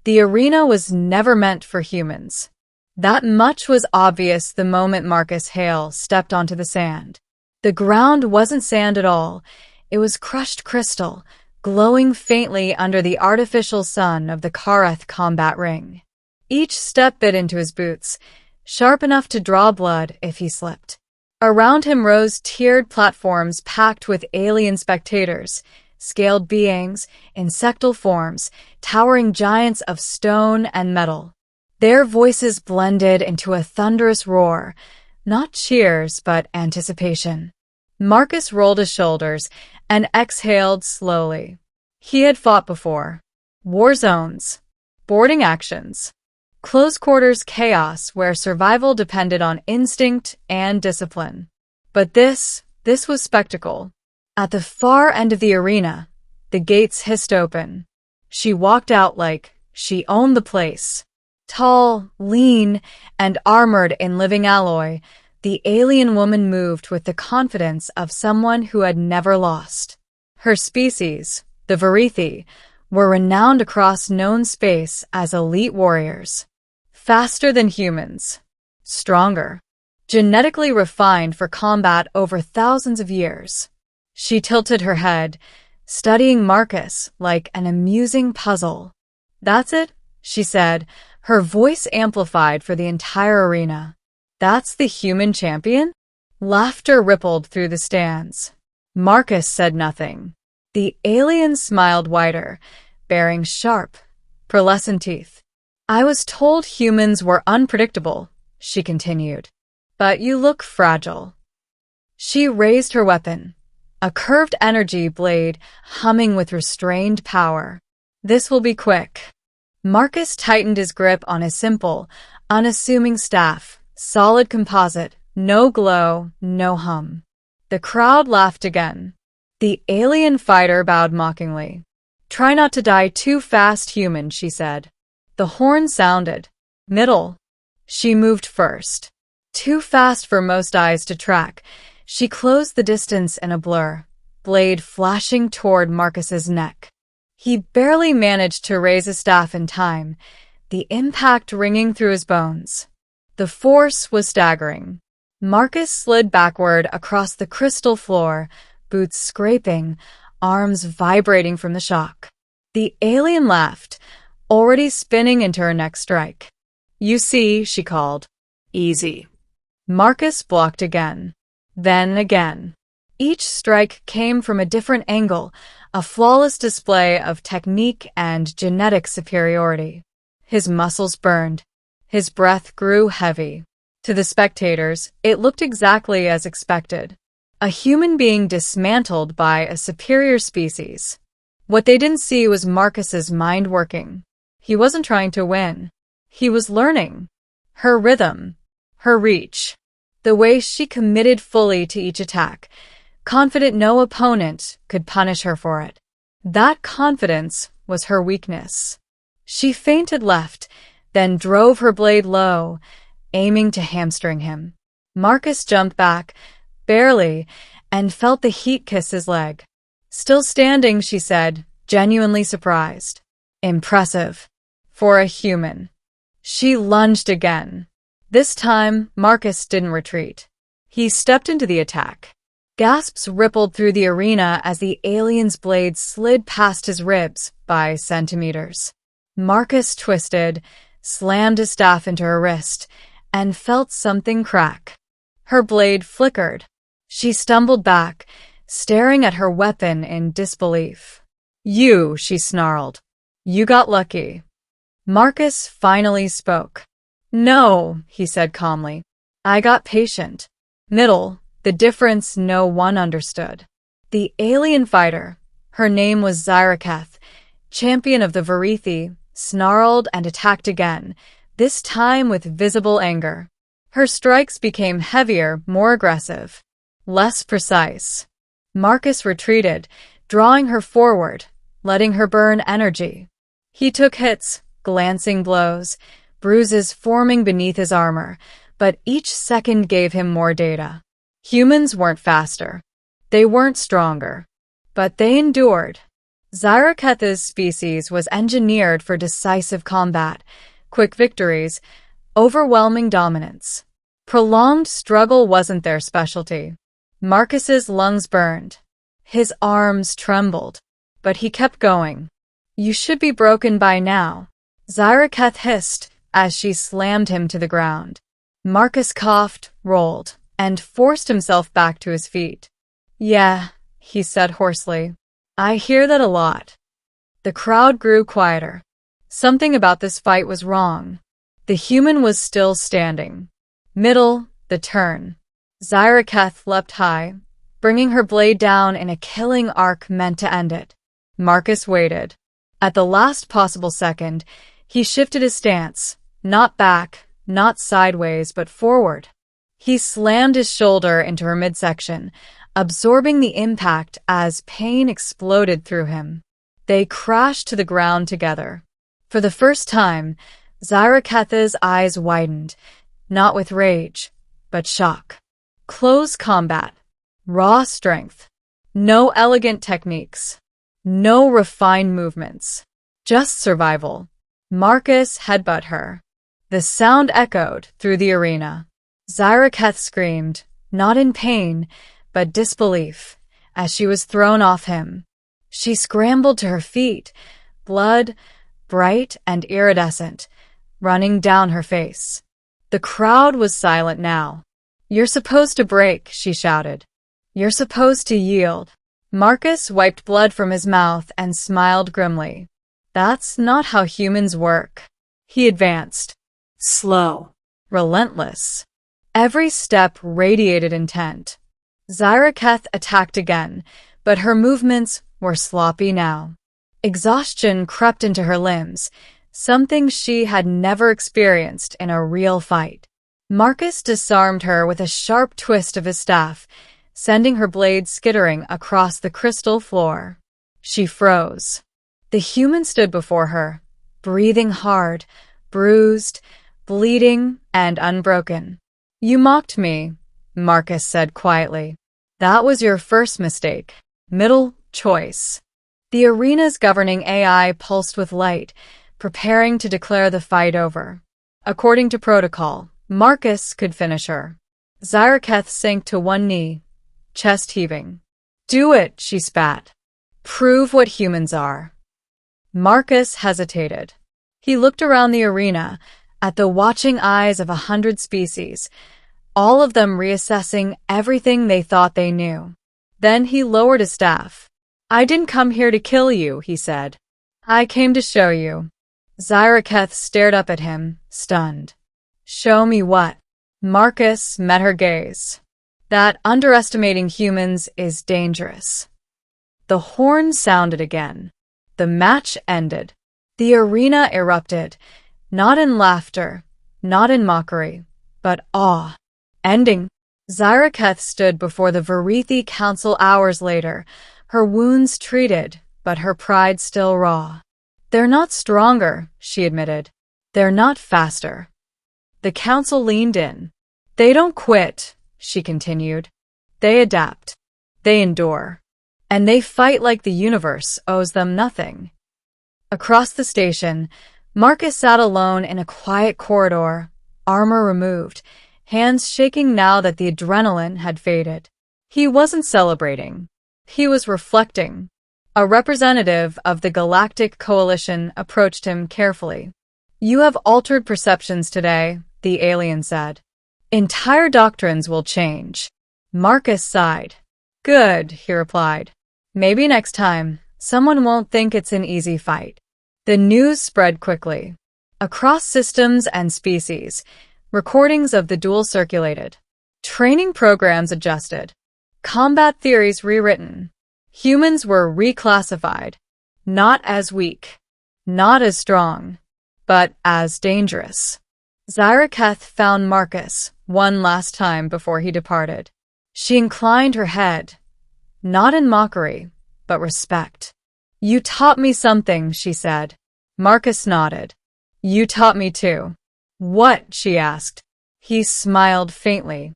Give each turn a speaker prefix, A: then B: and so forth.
A: The arena was never meant for humans. That much was obvious the moment Marcus Hale stepped onto the sand. The ground wasn't sand at all. It was crushed crystal, glowing faintly under the artificial sun of the Kareth combat ring. Each step bit into his boots, sharp enough to draw blood if he slipped. Around him rose tiered platforms packed with alien spectators, scaled beings, insectal forms, towering giants of stone and metal. Their voices blended into a thunderous roar, not cheers but anticipation. Marcus rolled his shoulders and exhaled slowly. He had fought before. War zones, boarding actions, close quarters chaos where survival depended on instinct and discipline. But this was spectacle. At the far end of the arena, the gates hissed open. She walked out like she owned the place. Tall, lean, and armored in living alloy, the alien woman moved with the confidence of someone who had never lost. Her species, the Varithi, were renowned across known space as elite warriors. Faster than humans. Stronger. Genetically refined for combat over thousands of years. She tilted her head, studying Marcus like an amusing puzzle. "That's it," she said, her voice amplified for the entire arena. "That's the human champion?" Laughter rippled through the stands. Marcus said nothing. The alien smiled wider, baring sharp, pearlescent teeth. "I was told humans were unpredictable," she continued. "But you look fragile." She raised her weapon, a curved energy blade humming with restrained power. "This will be quick." Marcus tightened his grip on his simple, unassuming staff, solid composite, no glow, no hum. The crowd laughed again. The alien fighter bowed mockingly. "Try not to die too fast, human," she said. The horn sounded. Middle. She moved first. Too fast for most eyes to track. She closed the distance in a blur, blade flashing toward Marcus's neck. He barely managed to raise his staff in time, the impact ringing through his bones. The force was staggering. Marcus slid backward across the crystal floor, boots scraping, arms vibrating from the shock. The alien laughed, already spinning into her next strike. "You see," she called. "Easy." Marcus blocked again. Then again. Each strike came from a different angle, a flawless display of technique and genetic superiority. His muscles burned. His breath grew heavy. To the spectators, it looked exactly as expected. A human being dismantled by a superior species. What they didn't see was Marcus's mind working. He wasn't trying to win. He was learning. Her rhythm. Her reach. The way she committed fully to each attack, confident no opponent could punish her for it. That confidence was her weakness. She feinted left, then drove her blade low, aiming to hamstring him. Marcus jumped back, barely, and felt the heat kiss his leg. "Still standing," she said, genuinely surprised. "Impressive. For a human." She lunged again. This time, Marcus didn't retreat. He stepped into the attack. Gasps rippled through the arena as the alien's blade slid past his ribs by centimeters. Marcus twisted, slammed his staff into her wrist, and felt something crack. Her blade flickered. She stumbled back, staring at her weapon in disbelief. "You," she snarled. "You got lucky." Marcus finally spoke. "No," he said calmly. "I got patient." Middle, the difference no one understood. The alien fighter, her name was Zyraketh, champion of the Varithi, snarled and attacked again, this time with visible anger. Her strikes became heavier, more aggressive, less precise. Marcus retreated, drawing her forward, letting her burn energy. He took hits, glancing blows, bruises forming beneath his armor, but each second gave him more data. Humans weren't faster. They weren't stronger. But they endured. Zyraketh's species was engineered for decisive combat, quick victories, overwhelming dominance. Prolonged struggle wasn't their specialty. Marcus's lungs burned. His arms trembled. But he kept going. "You should be broken by now," Zyraketh hissed as she slammed him to the ground. Marcus coughed, rolled, and forced himself back to his feet. "Yeah," he said hoarsely. "I hear that a lot." The crowd grew quieter. Something about this fight was wrong. The human was still standing. Middle, the turn. Zyraketh leapt high, bringing her blade down in a killing arc meant to end it. Marcus waited. At the last possible second, he shifted his stance, not back, not sideways, but forward. He slammed his shoulder into her midsection, absorbing the impact as pain exploded through him. They crashed to the ground together. For the first time, Zyraketh's eyes widened, not with rage, but shock. Close combat. Raw strength. No elegant techniques. No refined movements. Just survival. Marcus headbutted her. The sound echoed through the arena. Zyraketh screamed, not in pain, but disbelief, as she was thrown off him. She scrambled to her feet, blood, bright and iridescent, running down her face. The crowd was silent now. "You're supposed to break," she shouted. "You're supposed to yield." Marcus wiped blood from his mouth and smiled grimly. "That's not how humans work." He advanced. Slow. Relentless. Every step radiated intent. Zyraketh attacked again, but her movements were sloppy now. Exhaustion crept into her limbs, something she had never experienced in a real fight. Marcus disarmed her with a sharp twist of his staff, sending her blade skittering across the crystal floor. She froze. The human stood before her, breathing hard, bruised, bleeding, and unbroken. "You mocked me," Marcus said quietly. "That was your first mistake. Middle choice." The arena's governing AI pulsed with light, preparing to declare the fight over. According to protocol, Marcus could finish her. Zyraketh sank to one knee, chest heaving. "Do it," she spat. "Prove what humans are." Marcus hesitated. He looked around the arena, at the watching eyes of 100 species, all of them reassessing everything they thought they knew. Then he lowered his staff. "I didn't come here to kill you," he said. "I came to show you." Zyraketh stared up at him, stunned. "Show me what?" Marcus met her gaze. "That underestimating humans is dangerous." The horn sounded again. The match ended. The arena erupted, not in laughter, not in mockery, but awe. Ending. Zyraketh stood before the Varithi Council hours later, her wounds treated, but her pride still raw. "They're not stronger," she admitted. "They're not faster." The council leaned in. "They don't quit," she continued. "They adapt. They endure. And they fight like the universe owes them nothing." Across the station, Marcus sat alone in a quiet corridor, armor removed, hands shaking now that the adrenaline had faded. He wasn't celebrating. He was reflecting. A representative of the Galactic Coalition approached him carefully. "You have altered perceptions today," the alien said. "Entire doctrines will change." Marcus sighed. "Good," he replied. "Maybe next time, someone won't think it's an easy fight." The news spread quickly. Across systems and species, recordings of the duel circulated. Training programs adjusted. Combat theories rewritten. Humans were reclassified. Not as weak. Not as strong. But as dangerous. Zyraketh found Marcus one last time before he departed. She inclined her head. Not in mockery, but respect. "You taught me something," she said. Marcus nodded. "You taught me too." "What?" she asked. He smiled faintly.